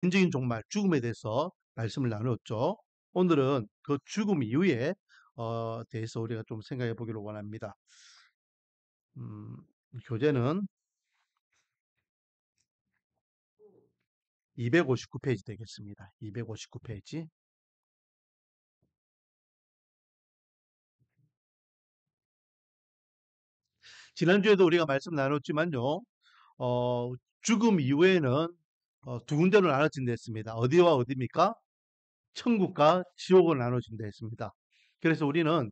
개인적인 종말, 죽음에 대해서 말씀을 나누었죠. 오늘은 그 죽음 이후에 대해서 우리가 좀 생각해 보기를 원합니다. 교재는 259페이지 되겠습니다. 259페이지. 지난주에도 우리가 말씀 나눴지만요. 죽음 이후에는 두 군데로 나눠진다 했습니다. 어디와 어디입니까? 천국과 지옥으로 나눠진다 했습니다. 그래서 우리는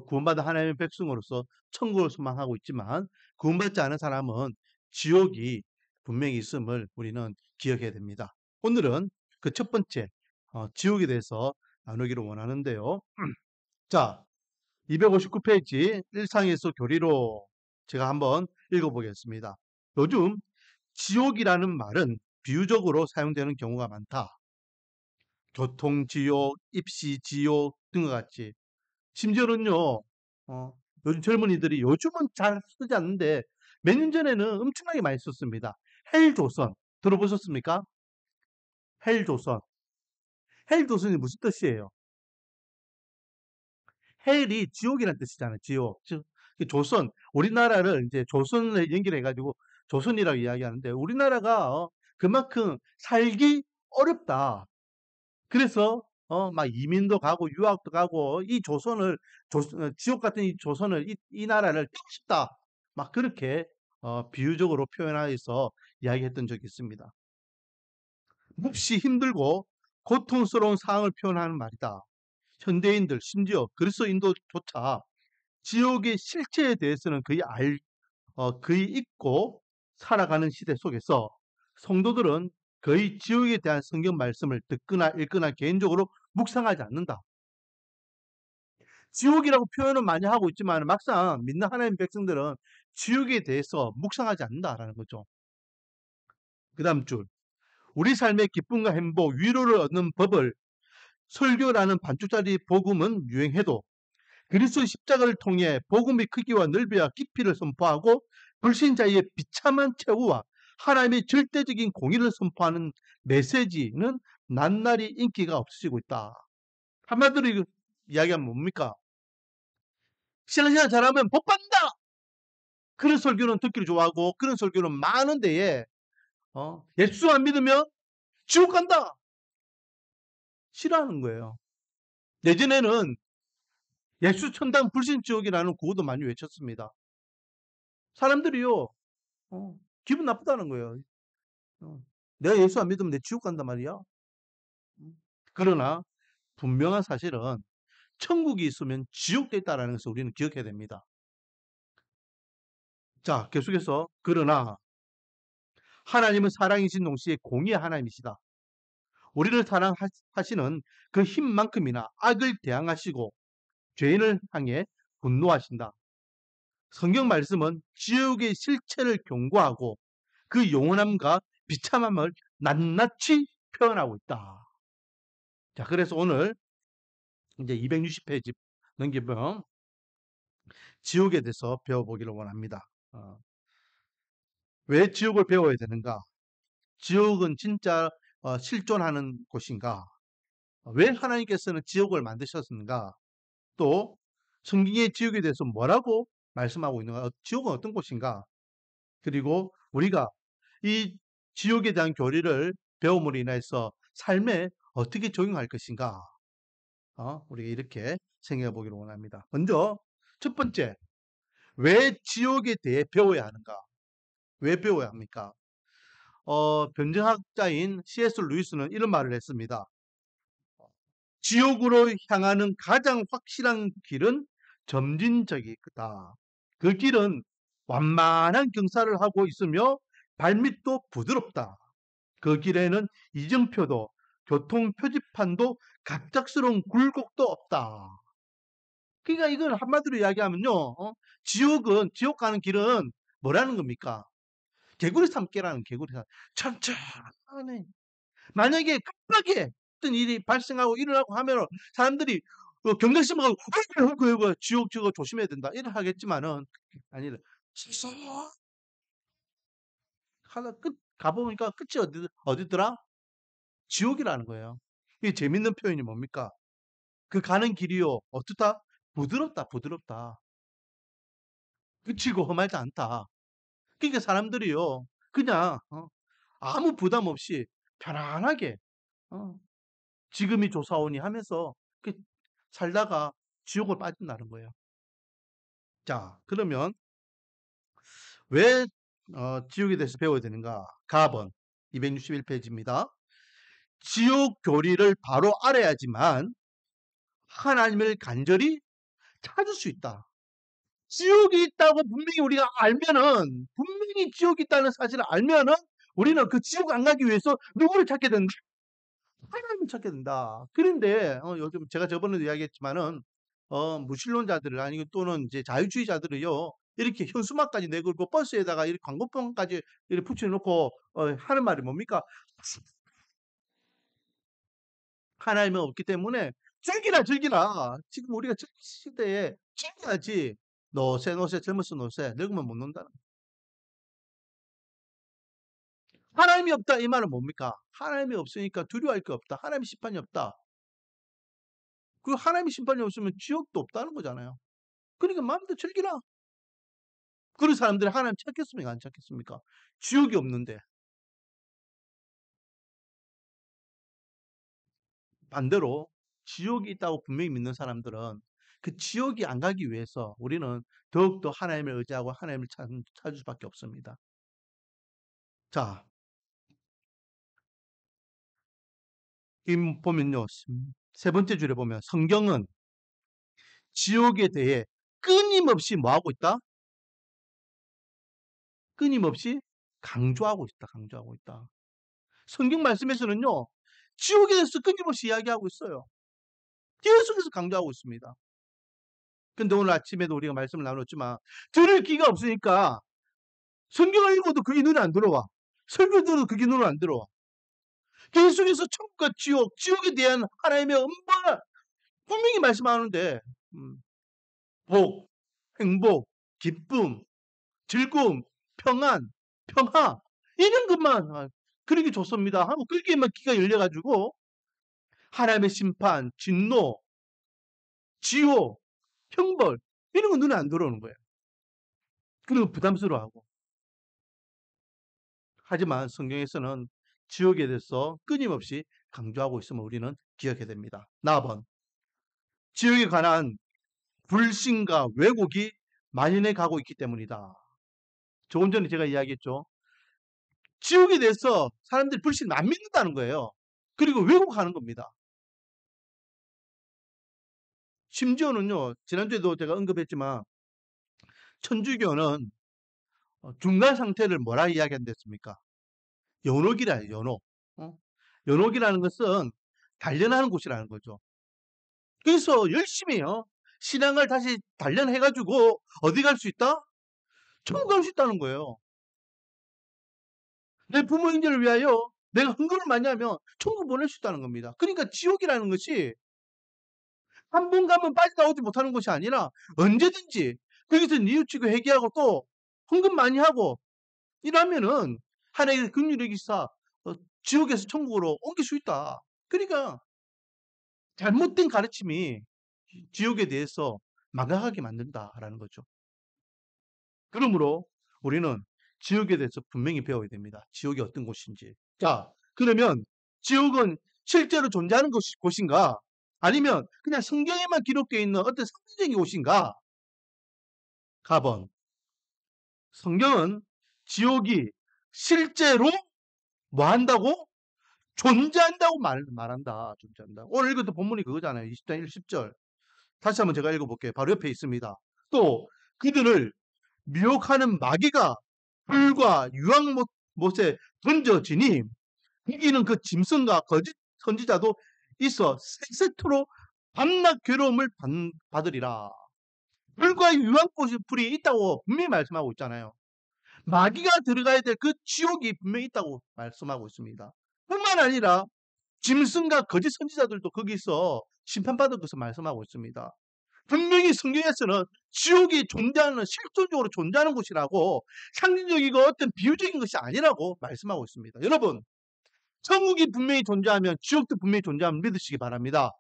구원받은 하나님의 백성으로서 천국을 소망하고 있지만 구원받지 않은 사람은 지옥이 분명히 있음을 우리는 기억해야 됩니다. 오늘은 그 첫 번째 지옥에 대해서 나누기를 원하는데요. 자, 259페이지 일상에서 교리로 제가 한번 읽어보겠습니다. 요즘 지옥이라는 말은 비유적으로 사용되는 경우가 많다. 교통지옥, 입시지옥 등과 같이 심지어는요, 요즘 젊은이들이 요즘은 잘 쓰지 않는데 몇 년 전에는 엄청나게 많이 썼습니다. 헬조선 들어보셨습니까? 헬조선. 헬조선이 무슨 뜻이에요? 헬이 지옥이라는 뜻이잖아요. 지옥. 조선, 우리나라를 이제 조선을 연결해가지고 조선이라고 이야기하는데 우리나라가 그만큼 살기 어렵다. 그래서 막 이민도 가고 유학도 가고 이 조선을 지옥 같은 이 조선을 이 나라를 떠고 싶다. 막 그렇게 비유적으로 표현하여서 이야기했던 적이 있습니다. 몹시 힘들고 고통스러운 상황을 표현하는 말이다. 현대인들 심지어 그리스도인도조차 지옥의 실체에 대해서는 거의 잊고 살아가는 시대 속에서 성도들은 거의 지옥에 대한 성경 말씀을 듣거나 읽거나 개인적으로 묵상하지 않는다. 지옥이라고 표현은 많이 하고 있지만 막상 믿는 하나님 백성들은 지옥에 대해서 묵상하지 않는다라는 거죠. 그 다음 줄. 우리 삶의 기쁨과 행복, 위로를 얻는 법을 설교라는 반쪽짜리 복음은 유행해도 그리스도 십자가를 통해 복음의 크기와 넓이와 깊이를 선포하고 불신자의 비참한 최후와 하나님의 절대적인 공의를 선포하는 메시지는 낱날이 인기가 없어지고 있다. 한마디로 이야기하면 뭡니까? 신앙생활 잘하면 복 받는다! 그런 설교는 듣기를 좋아하고 그런 설교는 많은데 예수 안 믿으면 지옥 간다! 싫어하는 거예요. 예전에는 예수 천당 불신 지옥이라는 구호도 많이 외쳤습니다. 사람들이요 기분 나쁘다는 거예요. 내가 예수 안 믿으면 내 지옥 간단 말이야. 그러나 분명한 사실은 천국이 있으면 지옥도 있다는 것을 우리는 기억해야 됩니다. 자, 계속해서 그러나 하나님은 사랑이신 동시에 공의의 하나님이시다. 우리를 사랑하시는 그 힘만큼이나 악을 대항하시고 죄인을 향해 분노하신다. 성경 말씀은 지옥의 실체를 경고하고 그 영원함과 비참함을 낱낱이 표현하고 있다. 자, 그래서 오늘 이제 260페이지 넘기면 지옥에 대해서 배워보기를 원합니다. 왜 지옥을 배워야 되는가? 지옥은 진짜 실존하는 곳인가? 왜 하나님께서는 지옥을 만드셨는가? 또 성경의 지옥에 대해서 뭐라고 말씀하고 있는가? 지옥은 어떤 곳인가? 그리고 우리가 이 지옥에 대한 교리를 배움으로 인해서 삶에 어떻게 적용할 것인가? 우리가 이렇게 생각해 보기를 원합니다. 먼저 첫 번째, 왜 지옥에 대해 배워야 하는가? 왜 배워야 합니까? 변증학자인 C.S. 루이스는 이런 말을 했습니다. 지옥으로 향하는 가장 확실한 길은 점진적이다. 그 길은 완만한 경사를 하고 있으며 발밑도 부드럽다. 그 길에는 이정표도 교통 표지판도 갑작스러운 굴곡도 없다. 그러니까 이걸 한마디로 이야기하면요. 지옥 가는 길은 뭐라는 겁니까? 개구리 삼깨라는 개구리 삼. 천천히. 만약에 급하게 어떤 일이 발생하고 일어나고 하면 사람들이 경각심하고 그 지옥 저거 조심해야 된다. 이래 하겠지만은 아니라 쏙 하다 끝 가보니까 끝이 어디더라? 지옥이라는 거예요. 이게 재밌는 표현이 뭡니까? 그 가는 길이요. 어떻다? 부드럽다, 부드럽다. 그치고 험하지 않다. 그러니까 사람들이요. 그냥 아무 부담 없이 편안하게 어 지금이 좋사오니 하면서 그 살다가 지옥을 빠진다는 거예요. 자, 그러면 왜 지옥에 대해서 배워야 되는가? 가번 261 페이지입니다. 지옥 교리를 바로 알아야지만 하나님을 간절히 찾을 수 있다. 지옥이 있다고 분명히 우리가 알면은, 분명히 지옥이 있다는 사실을 알면은 우리는 그 지옥 안 가기 위해서 누구를 찾게 된다? 하나님을 찾게 된다. 그런데 요즘 제가 저번에도 이야기했지만은 무신론자들을 아니고 또는 이제 자유주의자들을요. 이렇게 현수막까지 내걸고 버스에다가 이렇게 광고판까지 이렇게 붙여놓고 하는 말이 뭡니까? 하나님은 없기 때문에 즐기라 즐기라. 지금 우리가 즐길 시대에 즐겨야지. 노세 노세 젊었어 노세 늙으면 못 논다는. 하나님이 없다 이 말은 뭡니까? 하나님이 없으니까 두려워할 게 없다. 하나님의 심판이 없다. 그 하나님의 심판이 없으면 지옥도 없다는 거잖아요. 그러니까 마음대로 즐기라. 그런 사람들이 하나님 찾겠습니까? 안 찾겠습니까? 지옥이 없는데. 반대로 지옥이 있다고 분명히 믿는 사람들은 그 지옥이 안 가기 위해서 우리는 더욱더 하나님을 의지하고 하나님을 찾을 수밖에 없습니다. 자, 이 보면요. 세 번째 줄에 보면 성경은 지옥에 대해 끊임없이 뭐하고 있다? 끊임없이 강조하고 있다. 강조하고 있다. 성경 말씀에서는요. 지옥에 대해서 끊임없이 이야기하고 있어요. 계속해서 강조하고 있습니다. 근데 오늘 아침에도 우리가 말씀을 나눴지만 들을 귀가 없으니까 성경을 읽어도 그게 눈에 안 들어와. 설교 들어도 그게 눈에 안 들어와. 계속해서 천국과 지옥, 지옥에 대한 하나님의 엄벌을 분명히 말씀하는데 복, 행복, 기쁨, 즐거움, 평안, 평화 이런 것만 그러기 좋습니다 하고 그렇게만 귀가 열려가지고 하나님의 심판, 진노, 지옥, 형벌 이런 거 눈에 안 들어오는 거예요. 그리고 부담스러워하고. 하지만 성경에서는 지옥에 대해서 끊임없이 강조하고 있음을 우리는 기억해야 됩니다. 나번 지옥에 관한 불신과 왜곡이 만연해 가고 있기 때문이다. 조금 전에 제가 이야기했죠. 지옥에 대해서 사람들이 불신 안 믿는다는 거예요. 그리고 왜곡하는 겁니다. 심지어는요. 지난주에도 제가 언급했지만 천주교는 중간 상태를 뭐라 이야기한댔습니까? 연옥이라 해요. 연옥. 연옥이라는 것은 단련하는 곳이라는 거죠. 그래서 열심히요. 신앙을 다시 단련해가지고 어디 갈 수 있다? 천국 갈 수 있다는 거예요. 내 부모 형제를 위하여 내가 헌금을 많이 하면 천국 보낼 수 있다는 겁니다. 그러니까 지옥이라는 것이 한 번 가면 빠져나오지 못하는 것이 아니라 언제든지 거기서 뉘우치고 회개하고 또 헌금 많이 하고 이러면은 하나님의 긍휼의 기사 지옥에서 천국으로 옮길 수 있다. 그러니까 잘못된 가르침이 지옥에 대해서 망각하게 만든다라는 거죠. 그러므로 우리는 지옥에 대해서 분명히 배워야 됩니다. 지옥이 어떤 곳인지. 자, 그러면 지옥은 실제로 존재하는 곳인가? 아니면 그냥 성경에만 기록되어 있는 어떤 상징적인 곳인가? 가번. 성경은 지옥이 실제로 뭐 한다고? 존재한다고 말한다. 존재한다. 오늘 읽었던 본문이 그거잖아요. 20장 1, 10절. 다시 한번 제가 읽어볼게요. 바로 옆에 있습니다. 또 그들을 미혹하는 마귀가 불과 유황못에 던져지니 이기는 그 짐승과 거짓 선지자도 있어 세세토로 밤낮 괴로움을 받으리라. 불과 유황불이 있다고 분명히 말씀하고 있잖아요. 마귀가 들어가야 될 그 지옥이 분명히 있다고 말씀하고 있습니다. 뿐만 아니라 짐승과 거짓 선지자들도 거기서 심판받을 것을 말씀하고 있습니다. 분명히 성경에서는 지옥이 존재하는 실존적으로 존재하는 곳이라고 상징적이고 어떤 비유적인 것이 아니라고 말씀하고 있습니다. 여러분 천국이 분명히 존재하면 지옥도 분명히 존재함을 믿으시기 바랍니다.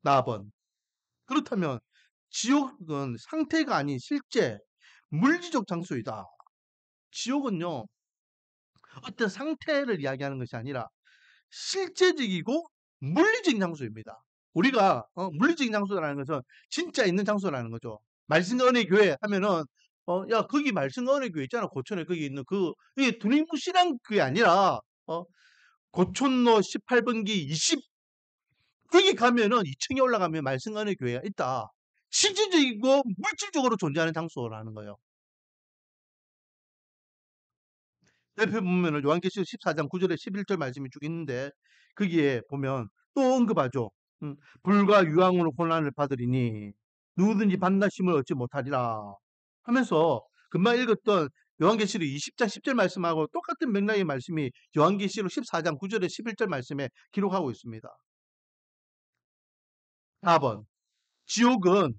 4번. 그렇다면 지옥은 상태가 아닌 실제 물리적 장소이다. 지옥은요, 어떤 상태를 이야기하는 것이 아니라 실제적이고 물리적인 장소입니다. 우리가 물리적인 장소라는 것은 진짜 있는 장소라는 거죠. 말씀과 은혜 교회 하면은 야 거기 말씀과 은혜 교회 있잖아. 고촌에 거기 있는 이게 두리뭉실한 그게 아니라 고촌로 18번기 20 거기 가면은 2층에 올라가면 말씀과 은혜 교회가 있다. 실질적이고 물질적으로 존재하는 장소라는 거예요. 옆에 보면은 요한계시록 14장 9절에 11절 말씀이 쭉 있는데 거기에 보면 또 언급하죠. 불과 유황으로 고난을 받으리니 누구든지 반나심을 얻지 못하리라 하면서 금방 읽었던 요한계시록 20장 10절 말씀하고 똑같은 맥락의 말씀이 요한계시록 14장 9절에 11절 말씀에 기록하고 있습니다. 4번. 지옥은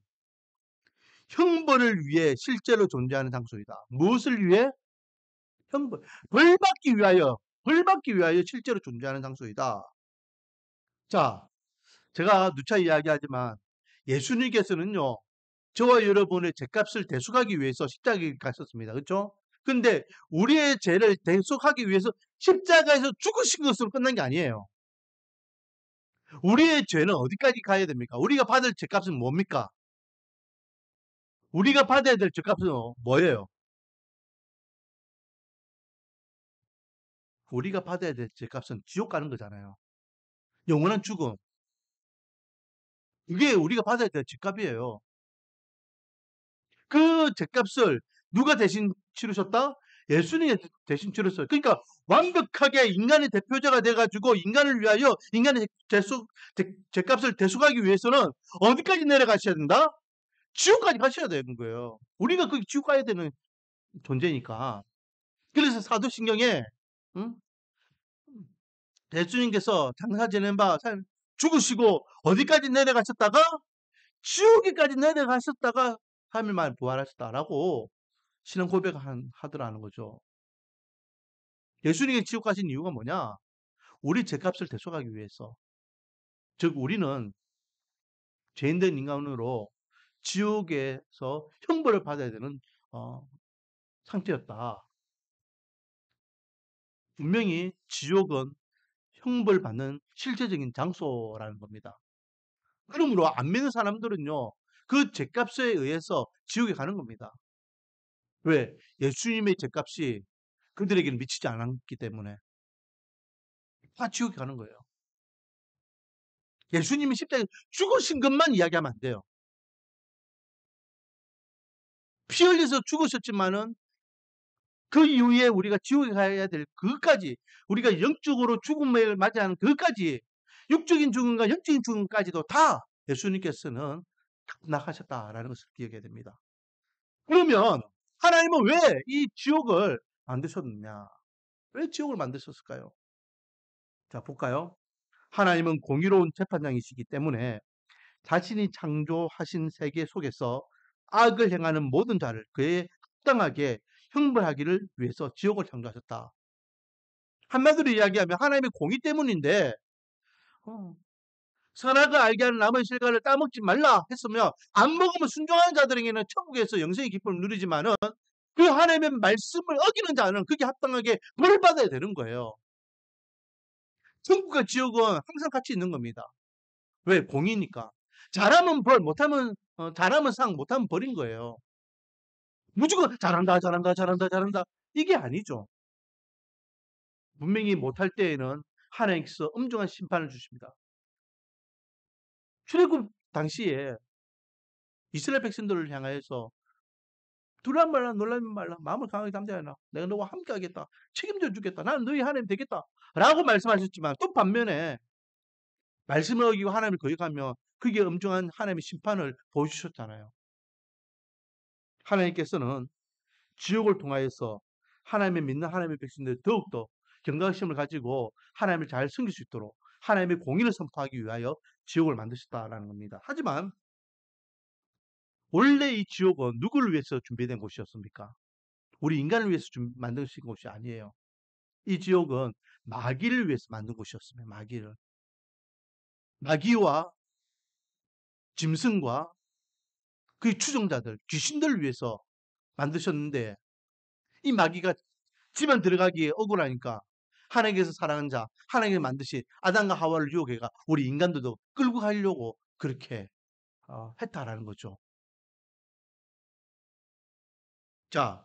형벌을 위해 실제로 존재하는 장소이다. 무엇을 위해? 형벌. 벌 받기 위하여 실제로 존재하는 장소이다. 자, 제가 누차 이야기하지만 예수님께서는요, 저와 여러분의 죄값을 대속하기 위해서 십자가에 가셨습니다. 그렇죠? 근데 우리의 죄를 대속하기 위해서 십자가에서 죽으신 것으로 끝난 게 아니에요. 우리의 죄는 어디까지 가야 됩니까? 우리가 받을 죄값은 뭡니까? 우리가 받아야 될 죄값은 뭐예요? 우리가 받아야 될 죄값은 지옥 가는 거잖아요. 영원한 죽음. 그게 우리가 받아야 될 죄값이에요. 그 죄값을 누가 대신 치르셨다? 예수님이 대신 치렀어요. 그러니까 완벽하게 인간의 대표자가 돼가지고 인간을 위하여 인간의 죄값을 대속하기 위해서는 어디까지 내려가셔야 된다? 지옥까지 가셔야 되는 거예요. 우리가 그 지옥 가야 되는 존재니까. 그래서 사도신경에 응? 예수님께서 장사 지낸 바 죽으시고 어디까지 내려가셨다가 지옥에까지 내려가셨다가 3일 만에 부활하셨다라고 신앙 고백하더라는 거죠. 예수님이 지옥 가신 이유가 뭐냐? 우리 죄값을 대속하기 위해서. 즉 우리는 죄인된 인간으로 지옥에서 형벌을 받아야 되는 상태였다. 분명히 지옥은 형벌받는 실제적인 장소라는 겁니다. 그러므로 안 믿는 사람들은요. 그 죄값에 의해서 지옥에 가는 겁니다. 왜? 예수님의 죄값이 그들에게는 미치지 않았기 때문에 다 지옥에 가는 거예요. 예수님이 십자가에 죽으신 것만 이야기하면 안 돼요. 피 흘려서 죽으셨지만은 그 이후에 우리가 지옥에 가야 될 그것까지 우리가 영적으로 죽음을 맞이하는 그것까지 육적인 죽음과 영적인 죽음까지도 다 예수님께서는 낙하셨다라는 것을 기억해야 됩니다. 그러면 하나님은 왜 이 지옥을 만드셨느냐? 왜 지옥을 만드셨을까요? 자, 볼까요? 하나님은 공의로운 재판장이시기 때문에 자신이 창조하신 세계 속에서 악을 행하는 모든 자를 그에 합당하게 형벌하기를 위해서 지옥을 창조하셨다. 한마디로 이야기하면 하나님의 공의 때문인데 선악을 알게 하는 나무의 실과를 따먹지 말라 했으면 안 먹으면 순종하는 자들에게는 천국에서 영생의 기쁨을 누리지만은 그 하나님의 말씀을 어기는 자는 그게 합당하게 벌을 받아야 되는 거예요. 천국과 지옥은 항상 같이 있는 겁니다. 왜? 공의니까. 잘하면 벌, 못하면 잘하면 상, 못하면 벌인 거예요. 무조건 잘한다, 잘한다, 잘한다, 잘한다 이게 아니죠. 분명히 못할 때에는 하나님께서 엄중한 심판을 주십니다. 출애굽 당시에 이스라엘 백성들을 향하여서 두려움 말라, 놀라면 말라, 마음을 강하게 담대하라. 내가 너와 함께하겠다. 책임져 주겠다. 나는 너희 하나님 되겠다. 라고 말씀하셨지만 또 반면에 말씀을 어기고 하나님을 거역하면 그게 엄중한 하나님의 심판을 보여주셨잖아요. 하나님께서는 지옥을 통하여서 하나님의 믿는 하나님의 백성들 더욱더 경각심을 가지고 하나님을 잘 섬길 수 있도록 하나님의 공의를 선포하기 위하여 지옥을 만드셨다라는 겁니다. 하지만 원래 이 지옥은 누구를 위해서 준비된 곳이었습니까? 우리 인간을 위해서 만드신 곳이 아니에요. 이 지옥은 마귀를 위해서 만든 곳이었습니다. 마귀와 짐승과 그의 추종자들, 귀신들을 위해서 만드셨는데 이 마귀가 집안 들어가기에 억울하니까 하나님께서 사랑한 자, 하나님이 만드신 아담과 하와를 유혹해가 우리 인간들도 끌고 가려고 그렇게 했다라는 거죠. 자,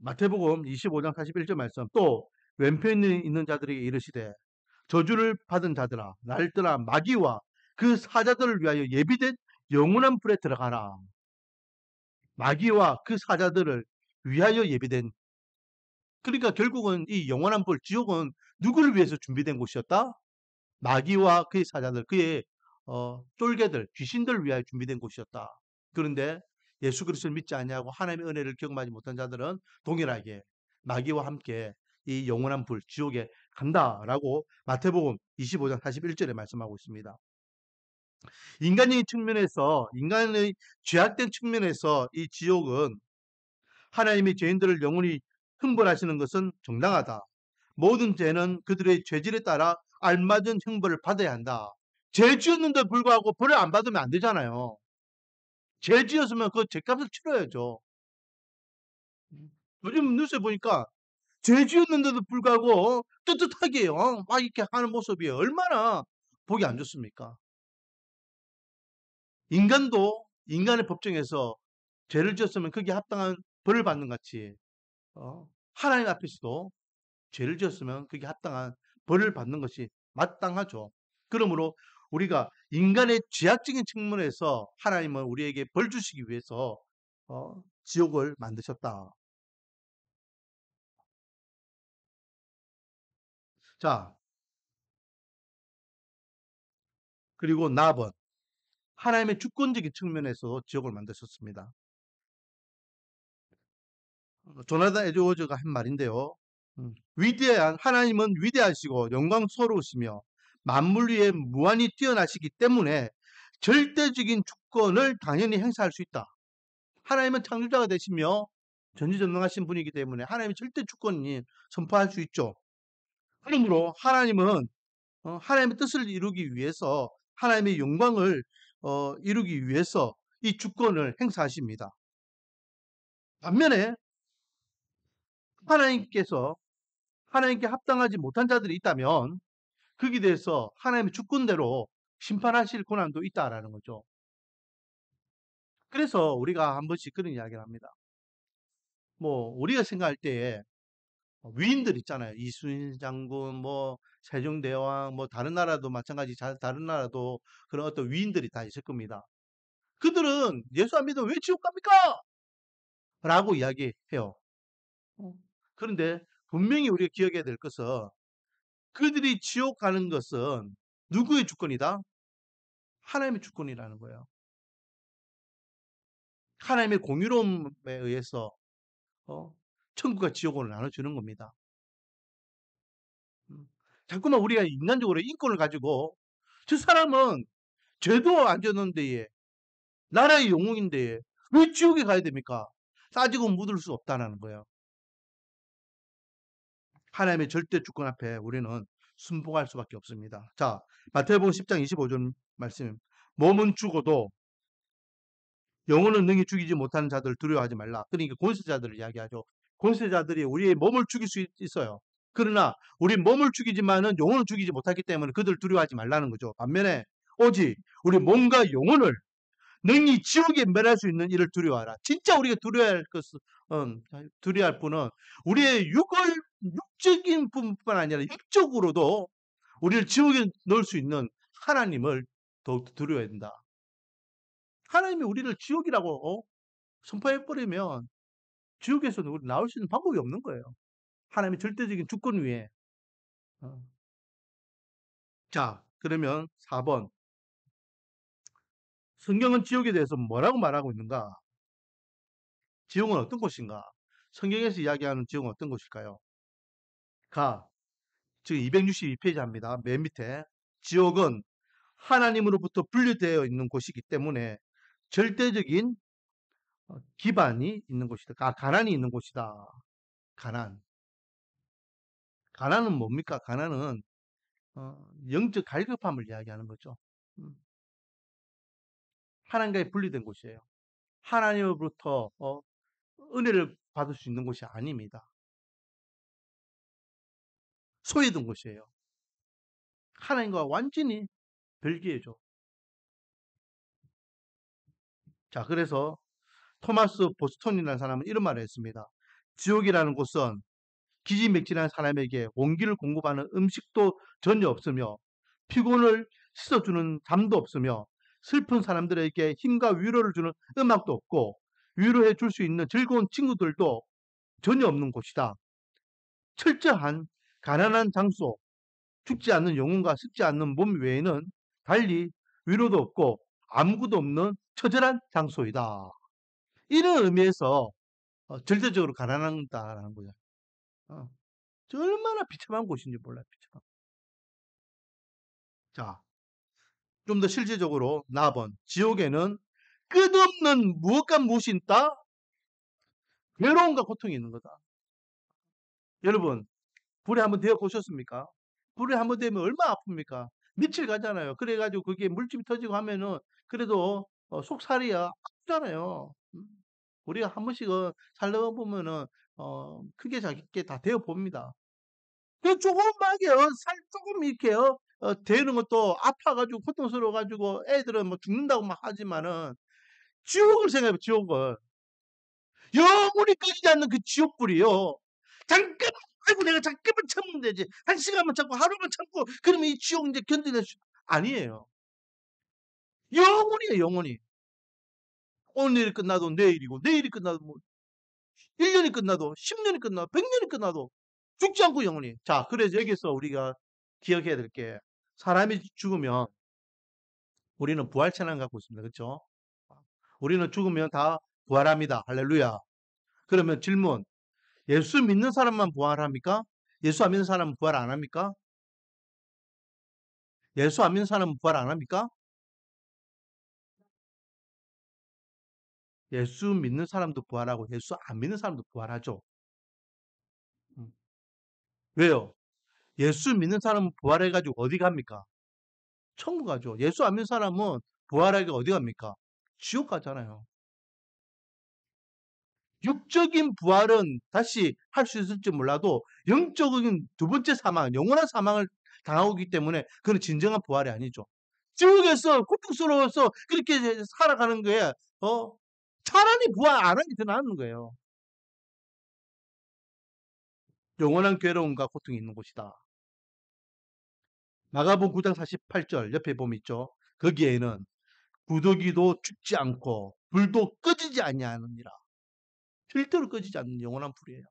마태복음 25장 41절 말씀. 또 왼편에 있는 자들에게 이르시되 저주를 받은 자들아 날 떠나 마귀와 그 사자들을 위하여 예비된 영원한 불에 들어가라. 마귀와 그 사자들을 위하여 예비된, 그러니까 결국은 이 영원한 불, 지옥은 누구를 위해서 준비된 곳이었다? 마귀와 그의 사자들, 그의 쫄개들, 귀신들을 위하여 준비된 곳이었다. 그런데 예수 그리스도를 믿지 않냐고 하나님의 은혜를 경험하지 못한 자들은 동일하게 마귀와 함께 이 영원한 불, 지옥에 간다라고 마태복음 25장 41절에 말씀하고 있습니다. 인간의 측면에서, 인간의 죄악된 측면에서 이 지옥은 하나님이 죄인들을 영원히 형벌하시는 것은 정당하다. 모든 죄는 그들의 죄질에 따라 알맞은 형벌을 받아야 한다. 죄 지었는데 불구하고 벌을 안 받으면 안 되잖아요. 죄 지었으면 그 죄값을 치러야죠. 요즘 뉴스에 보니까 죄 지었는데도 불구하고 떳떳하게 막 이렇게 하는 모습이 얼마나 보기 안 좋습니까? 인간도 인간의 법정에서 죄를 지었으면 거기에 합당한 벌을 받는 같이 하나님 앞에서도 죄를 지었으면 그게 합당한 벌을 받는 것이 마땅하죠. 그러므로 우리가 인간의 죄악적인 측면에서 하나님은 우리에게 벌 주시기 위해서 지옥을 만드셨다. 자, 그리고 나번 하나님의 주권적인 측면에서 지옥을 만드셨습니다. 조나단 에드워즈가 한 말인데요. 위대한 하나님은 위대하시고 영광스러우시며 만물 위에 무한히 뛰어나시기 때문에 절대적인 주권을 당연히 행사할 수 있다. 하나님은 창조자가 되시며 전지전능하신 분이기 때문에 하나님의 절대 주권이 선포할 수 있죠. 그러므로 하나님은 하나님의 뜻을 이루기 위해서 하나님의 영광을 이루기 위해서 이 주권을 행사하십니다. 반면에 하나님께서 하나님께 합당하지 못한 자들이 있다면 거기에 대해서 하나님의 주권대로 심판하실 권한도 있다라는 거죠. 그래서 우리가 한 번씩 그런 이야기를 합니다. 뭐 우리가 생각할 때에 위인들 있잖아요. 이순신 장군, 뭐 세종대왕, 뭐 다른 나라도 마찬가지, 다른 나라도 그런 어떤 위인들이 다 있을 겁니다. 그들은 예수 안 믿으면 왜 지옥 갑니까? 라고 이야기해요. 그런데 분명히 우리가 기억해야 될 것은 그들이 지옥 가는 것은 누구의 주권이다? 하나님의 주권이라는 거예요. 하나님의 공의로움에 의해서 천국과 지옥을 나눠주는 겁니다. 자꾸만 우리가 인간적으로 인권을 가지고 저 사람은 죄도 안 졌는데 나라의 영웅인데 왜 지옥에 가야 됩니까? 싸지고 묻을 수 없다는 거예요. 하나님의 절대 주권 앞에 우리는 순복할 수밖에 없습니다. 자, 마태복음 10장 25절 말씀. 몸은 죽어도 영혼은 능히 죽이지 못하는 자들 두려워하지 말라. 그러니까 권세자들을 이야기하죠. 권세자들이 우리의 몸을 죽일 수 있어요. 그러나 우리 몸을 죽이지만은 영혼을 죽이지 못하기 때문에 그들 두려워하지 말라는 거죠. 반면에 오직 우리 몸과 영혼을 능히 지옥에 멸할 수 있는 일을 두려워하라. 진짜 우리가 두려워할 것은 두려워할 분은 우리의 육적인 부분뿐만 아니라 육적으로도 우리를 지옥에 넣을 수 있는 하나님을 더욱 두려워해야 된다. 하나님이 우리를 지옥이라고 선포해버리면 지옥에서는 우리 나올 수 있는 방법이 없는 거예요. 하나님의 절대적인 주권 위에. 자, 그러면 4번. 성경은 지옥에 대해서 뭐라고 말하고 있는가? 지옥은 어떤 곳인가? 성경에서 이야기하는 지옥은 어떤 곳일까요? 지금 262페이지입니다. 맨 밑에. 지옥은 하나님으로부터 분리되어 있는 곳이기 때문에 절대적인 기반이 있는 곳이다. 가난이 있는 곳이다. 가난. 가난은 뭡니까? 가난은 영적 갈급함을 이야기하는 거죠. 음, 하나님과의 분리된 곳이에요. 하나님으로부터 은혜를 받을 수 있는 곳이 아닙니다. 소외된 곳이에요. 하나님과 완전히 별개죠. 자, 그래서 토마스 보스턴이라는 사람은 이런 말을 했습니다. 지옥이라는 곳은 기지맥진한 사람에게 온기를 공급하는 음식도 전혀 없으며 피곤을 씻어주는 잠도 없으며 슬픈 사람들에게 힘과 위로를 주는 음악도 없고 위로해 줄 수 있는 즐거운 친구들도 전혀 없는 곳이다. 철저한 가난한 장소, 죽지 않는 영혼과 습지 않는 몸 외에는 달리 위로도 없고 아무것도 없는 처절한 장소이다. 이런 의미에서 절대적으로 가난하다라는 거죠. 어, 얼마나 비참한 곳인지 몰라요. 비참한. 자, 좀 더 실질적으로 나아본 지옥에는 끝없는 무엇과 무엇이 있다? 괴로움과 고통이 있는 거다. 여러분, 불에 한번 데워 보셨습니까? 불에 한번 되면 얼마나 아픕니까? 며칠 가잖아요. 그래가지고 그게 물집이 터지고 하면은 그래도 속살이야 아프잖아요. 우리가 한 번씩은 살다 보면은 크게 작게 다 데워 봅니다. 그 조금하게 살 조금 이렇게요. 데우는 것도 아파가지고 고통스러워가지고 애들은 뭐 죽는다고 막 하지만은 지옥을 생각해봐 지옥을 영원히 꺼지지 않는 그 지옥불이요. 잠깐 아이고 내가 잠깐만 참으면 되지. 한 시간만 참고 하루만 참고 그러면 이 지옥 이제 견디낼 수 아니에요. 영원이에요 영원히. 오늘이 끝나도 내일이고 내일이 끝나도 뭐 1년이 끝나도 10년이 끝나도 100년이 끝나도 죽지 않고 영원히. 자 그래서 여기서 우리가 기억해야 될 게 사람이 죽으면 우리는 부활 체năng 갖고 있습니다. 그렇죠? 우리는 죽으면 다 부활합니다. 할렐루야. 그러면 질문. 예수 믿는 사람만 부활합니까? 예수 안 믿는 사람은 부활 안 합니까? 예수 안 믿는 사람은 부활 안 합니까? 예수 믿는 사람도 부활하고 예수 안 믿는 사람도 부활하죠. 음. 왜요? 예수 믿는 사람은 부활해가지고 어디 갑니까? 천국 가죠. 예수 안 믿는 사람은 부활하게 어디 갑니까? 지옥 가잖아요. 육적인 부활은 다시 할 수 있을지 몰라도 영적인 두 번째 사망, 영원한 사망을 당하기 때문에 그건 진정한 부활이 아니죠. 지옥에서 고통스러워서 그렇게 살아가는 거에 차라리 부활 안 하는 게 더 나은 거예요. 영원한 괴로움과 고통이 있는 곳이다. 마가복음 9장 48절 옆에 보면 있죠. 거기에는 구더기도 죽지 않고 불도 꺼지지 아니하느니라. 절대로 꺼지지 않는 영원한 불이에요.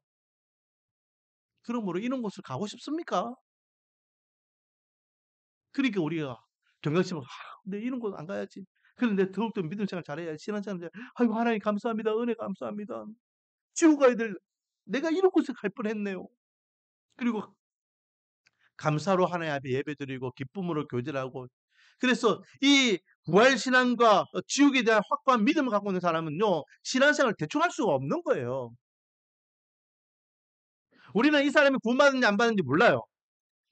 그러므로 이런 곳을 가고 싶습니까? 그러니까 우리가 경각심을 근데 이런 곳 안 가야지. 그런데 더욱더 믿음 생활 잘해야지. 신앙생활 잘. 아이고 하나님 감사합니다. 은혜 감사합니다. 지옥 가야 될 내가 이런 곳에 갈 뻔했네요. 그리고 감사로 하나님 앞에 예배드리고 기쁨으로 교제하고 그래서 이 부활신앙과 지옥에 대한 확고한 믿음을 갖고 있는 사람은요. 신앙생활을 대충 할 수가 없는 거예요. 우리는 이 사람이 구원받는지 안 받는지 몰라요.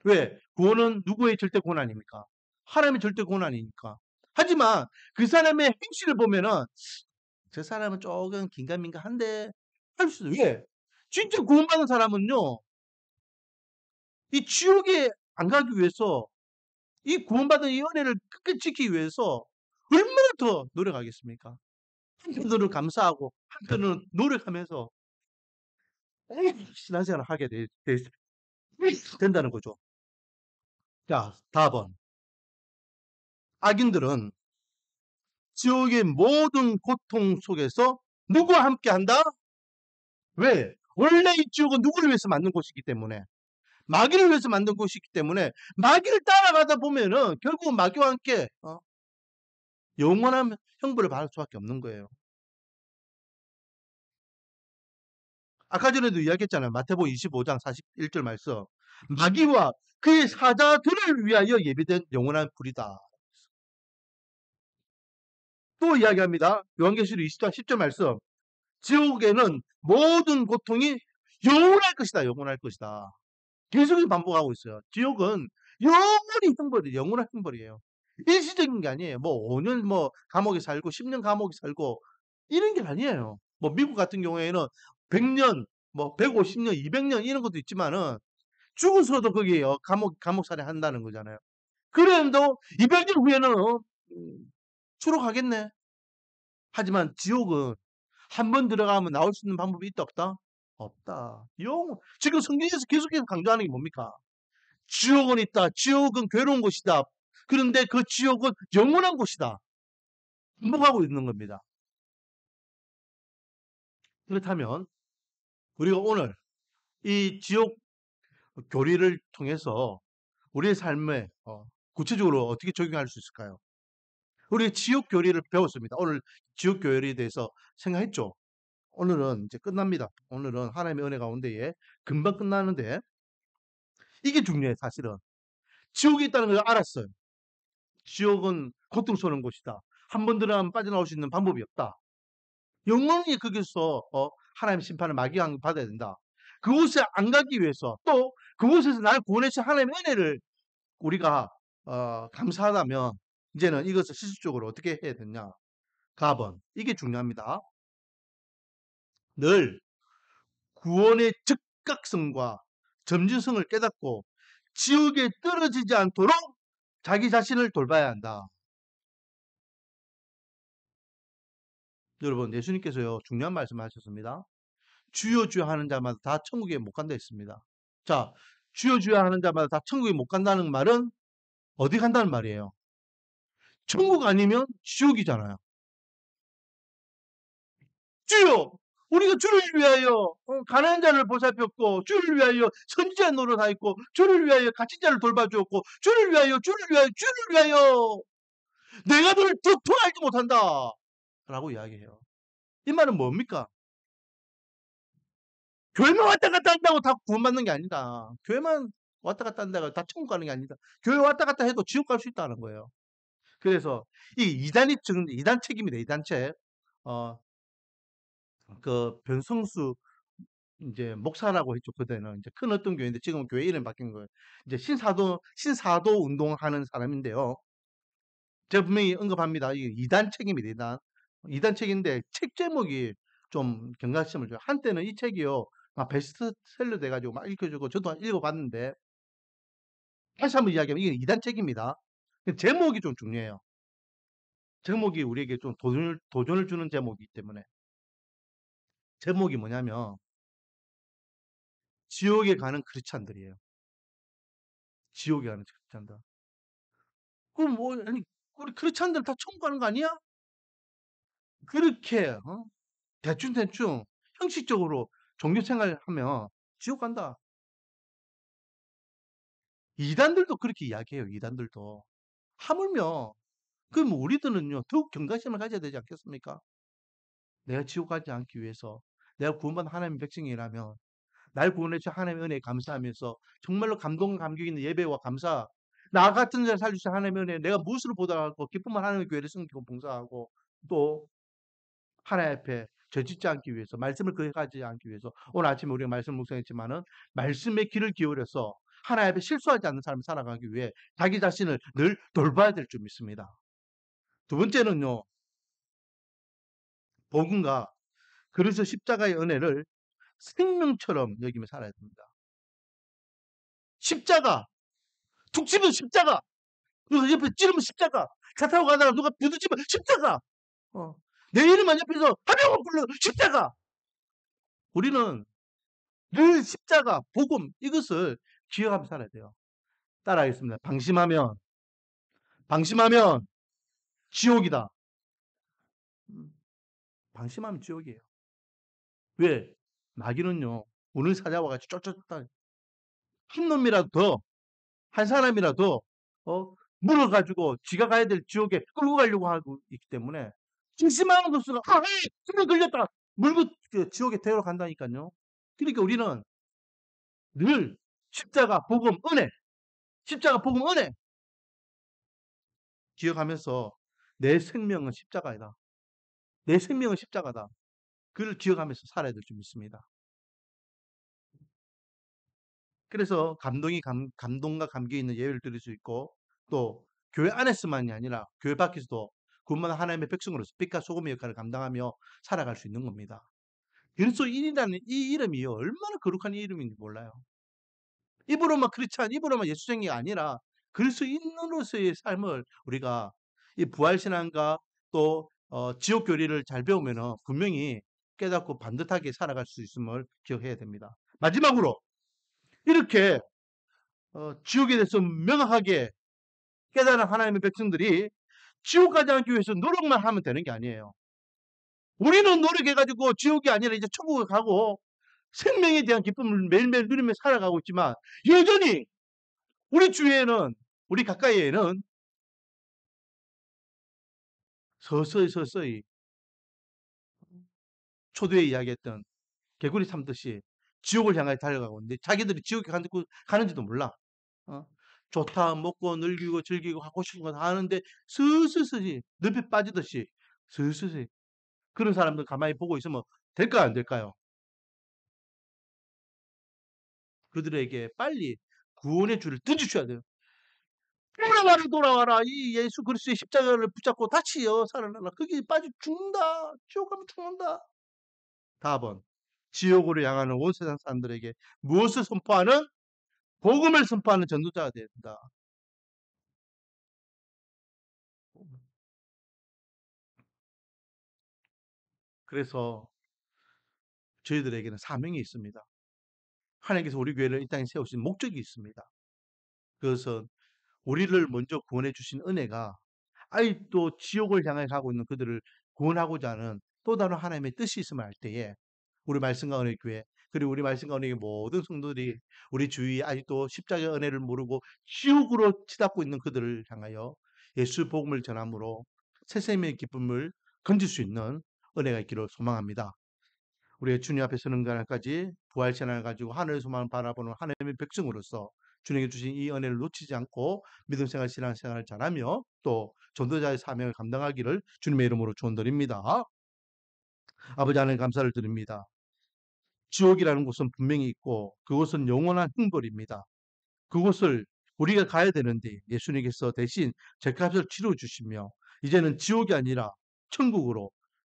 왜? 구원은 누구의 절대 권한입니까? 하나님의 절대 권한이니까. 하지만 그 사람의 행실을 보면은 저 사람은 조금 긴가민가한데 할 수, 왜? 진짜 구원받은 사람은요, 이 지옥에 안 가기 위해서 이 구원받은 이 은혜를 끝까지 지키기 위해서 얼마나 더 노력하겠습니까? 한편으로는 감사하고 한편으로는 노력하면서 신앙생활을 하게 된다는 거죠. 자, 다음. 악인들은 지옥의 모든 고통 속에서 누구와 함께 한다? 왜? 원래 이 지옥은 누구를 위해서 만든 곳이기 때문에 마귀를 위해서 만든 곳이기 때문에 마귀를 따라가다 보면은 결국은 마귀와 함께 영원한 형벌을 받을 수밖에 없는 거예요. 아까 전에도 이야기했잖아요. 마태복음 25장 41절 말씀. 마귀와 그의 사자들을 위하여 예비된 영원한 불이다. 또 이야기합니다. 요한계시록 20장 10절 말씀. 지옥에는 모든 고통이 영원할 것이다. 영원할 것이다. 계속 반복하고 있어요. 지옥은 영원히 형벌이에요. 영원한 형벌이에요. 일시적인 게 아니에요. 뭐 5년 뭐 감옥에 살고 10년 감옥에 살고 이런 게 아니에요. 뭐 미국 같은 경우에는 100년, 뭐 150년, 200년 이런 것도 있지만은 죽어서도 거기에요. 감옥살이 한다는 거잖아요. 그래도 200년 후에는 추록하겠네. 하지만 지옥은 한 번 들어가면 나올 수 있는 방법이 있다 없다? 없다. 지금 성경에서 계속해서 강조하는 게 뭡니까? 지옥은 있다. 지옥은 괴로운 곳이다. 그런데 그 지옥은 영원한 곳이다. 반복하고 있는 겁니다. 그렇다면 우리가 오늘 이 지옥 교리를 통해서 우리의 삶에 구체적으로 어떻게 적용할 수 있을까요? 우리 지옥 교리를 배웠습니다. 오늘 지옥 교리에 대해서 생각했죠. 오늘은 이제 끝납니다. 오늘은 하나님의 은혜 가운데에 금방 끝나는데 이게 중요해 사실은. 지옥이 있다는 걸 알았어요. 지옥은 고통스러운 곳이다. 한 번 들어가면 빠져나올 수 있는 방법이 없다. 영원히 거기서 하나님 심판을 마귀왕 받아야 된다. 그곳에 안 가기 위해서 또 그곳에서 나를 구원해주신 하나님의 은혜를 우리가 감사하다면 이제는 이것을 실질적으로 어떻게 해야 되냐. 가번. 이게 중요합니다. 늘 구원의 즉각성과 점진성을 깨닫고 지옥에 떨어지지 않도록 자기 자신을 돌봐야 한다. 여러분 예수님께서요 중요한 말씀을 하셨습니다. 주여 주여 하는 자마다 다 천국에 못 간다 했습니다. 자, 주여 주여 하는 자마다 다 천국에 못 간다는 말은 어디 간다는 말이에요? 천국 아니면 지옥이잖아요. 주여! 우리가 주를 위하여 가난한 자를 보살폈고 주를 위하여 선지자 노릇하였고 주를 위하여 갇힌 자를 돌봐주었고 주를 위하여 주를 위하여 주를 위하여 내가 너를 도통 알지 못한다 라고 이야기해요. 이 말은 뭡니까? 교회만 왔다 갔다 한다고 다 구원받는 게 아니다. 교회만 왔다 갔다 한다고 다 천국 가는 게 아니다. 교회 왔다 갔다 해도 지옥 갈 수 있다는 거예요. 그래서 이 이단 책입니다. 이단책. 어, 그 변성수 이제 목사라고 했죠. 그때는 이제 큰 어떤 교회인데 지금 교회 이름 바뀐 거예요. 이제 신사도 운동하는 사람인데요. 제가 분명히 언급합니다. 이게 이단 책입니다. 이단 책인데 책 제목이 좀 경각심을 줘요. 한때는 이 책이요. 막 베스트셀러 돼가지고 막 읽혀주고 저도 읽어봤는데 다시 한번 이야기하면 이게 이단 책입니다. 제목이 좀 중요해요. 제목이 우리에게 좀 도전을 주는 제목이기 때문에 제목이 뭐냐면 지옥에 가는 크리스찬들이에요. 지옥에 가는 크리스찬들. 그럼 뭐 아니 우리 크리스찬들 다 천국 가는 거 아니야? 그렇게 대충 형식적으로 종교 생활하면 지옥 간다. 이단들도 그렇게 이야기해요. 이단들도. 하물며 그럼 우리들은요 더욱 경각심을 가져야 되지 않겠습니까? 내가 지옥 가지 않기 위해서 내가 구원받은 하나님의 백성이라면 날 구원해 주신 하나님의 은혜에 감사하면서 정말로 감격 있는 예배와 감사 나 같은 자를 살려주신 하나님의 은혜에 내가 무엇으로 보답하고 기쁨을 하나님의 교회를 섬기고 봉사하고 또 하나님 앞에 죄짓지 않기 위해서 말씀을 거역하지 않기 위해서 오늘 아침에 우리가 말씀을 묵상했지만은 말씀의 길을 기울여서 하나님 앞에 실수하지 않는 삶을 살아가기 위해 자기 자신을 늘 돌봐야 될 줄 믿습니다. 두 번째는요. 복음과 그래서 십자가의 은혜를 생명처럼 여기며 살아야 됩니다. 십자가 툭 치면 십자가 누가 옆에 찌르면 십자가 차 타고 가다가 누가 부딪히면 십자가 내 이름만 옆에서 하명을 불러 십자가 우리는 늘 십자가 복음 이것을 기억하며 살아야 돼요. 따라하겠습니다. 방심하면 지옥이다. 방심하면 지옥이에요. 왜? 마귀는요 오늘 사자와 같이 쫓아다 한 놈이라도 더 한 사람이라도 물어가지고 지가 가야 될 지옥에 끌고 가려고 하고 있기 때문에 심심한 것으로 숨에 걸렸다 물고 지옥에 태우러 간다니까요. 그러니까 우리는 늘 십자가 복음 은혜 십자가 복음 은혜 기억하면서 내 생명은 십자가이다. 내 생명은 십자가다. 그를 기억하면서 살아야 될 줄 믿습니다. 그래서 감동과 감격이 있는 예배를 드릴 수 있고 또 교회 안에서만이 아니라 교회 밖에서도 구원받은 하나님의 백성으로서 빛과 소금의 역할을 감당하며 살아갈 수 있는 겁니다. 그리스도인이라는 이 이름이요 얼마나 거룩한 이름인지 몰라요. 입으로만 크리스찬, 입으로만 예수쟁이가 아니라 그리스도인으로서의 삶을 우리가 이 부활신앙과 또 지옥 교리를 잘 배우면은 분명히 깨닫고 반듯하게 살아갈 수 있음을 기억해야 됩니다. 마지막으로 이렇게 지옥에 대해서 명확하게 깨달은 하나님의 백성들이 지옥 가지 않기 위해서 노력만 하면 되는 게 아니에요. 우리는 노력해가지고 지옥이 아니라 이제 천국에 가고 생명에 대한 기쁨을 매일매일 누리며 살아가고 있지만 여전히 우리 주위에는 우리 가까이에는 서서히 초대에 이야기했던 개구리 삼듯이 지옥을 향해 달려가고 있는데 자기들이 지옥에 가는지도 몰라. 어? 좋다 먹고 즐기고 즐기고 하고 싶은 거 다 하는데 스스스히 늪에 빠지듯이 스스히 그런 사람들 가만히 보고 있으면 될까요 안 될까요? 그들에게 빨리 구원의 줄을 던져줘야 돼요. 돌아와라 돌아와라 이 예수 그리스도의 십자가를 붙잡고 다치여 살아나라. 거기 빠져 죽는다. 지옥 가면 죽는다. 답은 지옥으로 향하는 온 세상 사람들에게 무엇을 선포하는 복음을 선포하는 전도자가 돼야 된다. 그래서 저희들에게는 사명이 있습니다. 하나님께서 우리 교회를 이 땅에 세우신 목적이 있습니다. 그것은 우리를 먼저 구원해 주신 은혜가 아직도 지옥을 향해 가고 있는 그들을 구원하고자 하는 또 다른 하나님의 뜻이 있음을 알 때에 우리 말씀과 은혜 교회 그리고 우리 말씀과 은혜 모든 성도들이 우리 주위에 아직도 십자가의 은혜를 모르고 지옥으로 치닫고 있는 그들을 향하여 예수 복음을 전함으로 새 생명의 기쁨을 건질 수 있는 은혜가 있기를 소망합니다. 우리의 주님 앞에 서는 그날까지 부활신앙을 가지고 하늘의 소망을 바라보는 하나님의 백성으로서 주님이 주신 이 은혜를 놓치지 않고 믿음 생활, 신앙 생활을 잘하며 또 전도자의 사명을 감당하기를 주님의 이름으로 축원드립니다. 아버지 하나님 감사를 드립니다. 지옥이라는 곳은 분명히 있고 그곳은 영원한 형벌입니다. 그곳을 우리가 가야 되는데 예수님께서 대신 죄값을 치러 주시며 이제는 지옥이 아니라 천국으로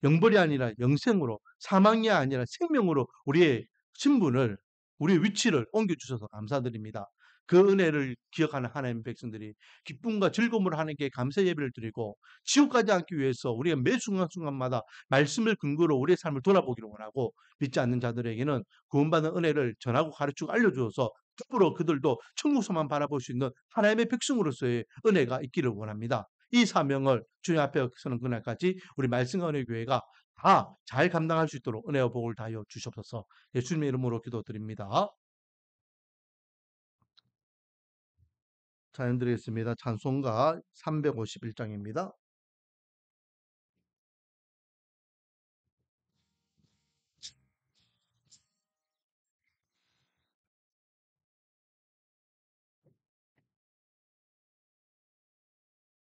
영벌이 아니라 영생으로 사망이 아니라 생명으로 우리의 신분을 우리의 위치를 옮겨주셔서 감사드립니다. 그 은혜를 기억하는 하나님의 백성들이 기쁨과 즐거움으로 하나님께 감사 예배를 드리고 지옥 가지 않기 위해서 우리가 매 순간순간마다 말씀을 근거로 우리의 삶을 돌아보기를 원하고 믿지 않는 자들에게는 구원받은 은혜를 전하고 가르치고 알려주어서 앞으로 그들도 천국 소망 바라볼 수 있는 하나님의 백성으로서의 은혜가 있기를 원합니다. 이 사명을 주님 앞에 서는 그날까지 우리 말씀과 은혜 교회가 다 잘 감당할 수 있도록 은혜와 복을 다하여 주시옵소서. 예수님의 이름으로 기도드립니다. 찬양 드리겠습니다. 찬송가 351장입니다.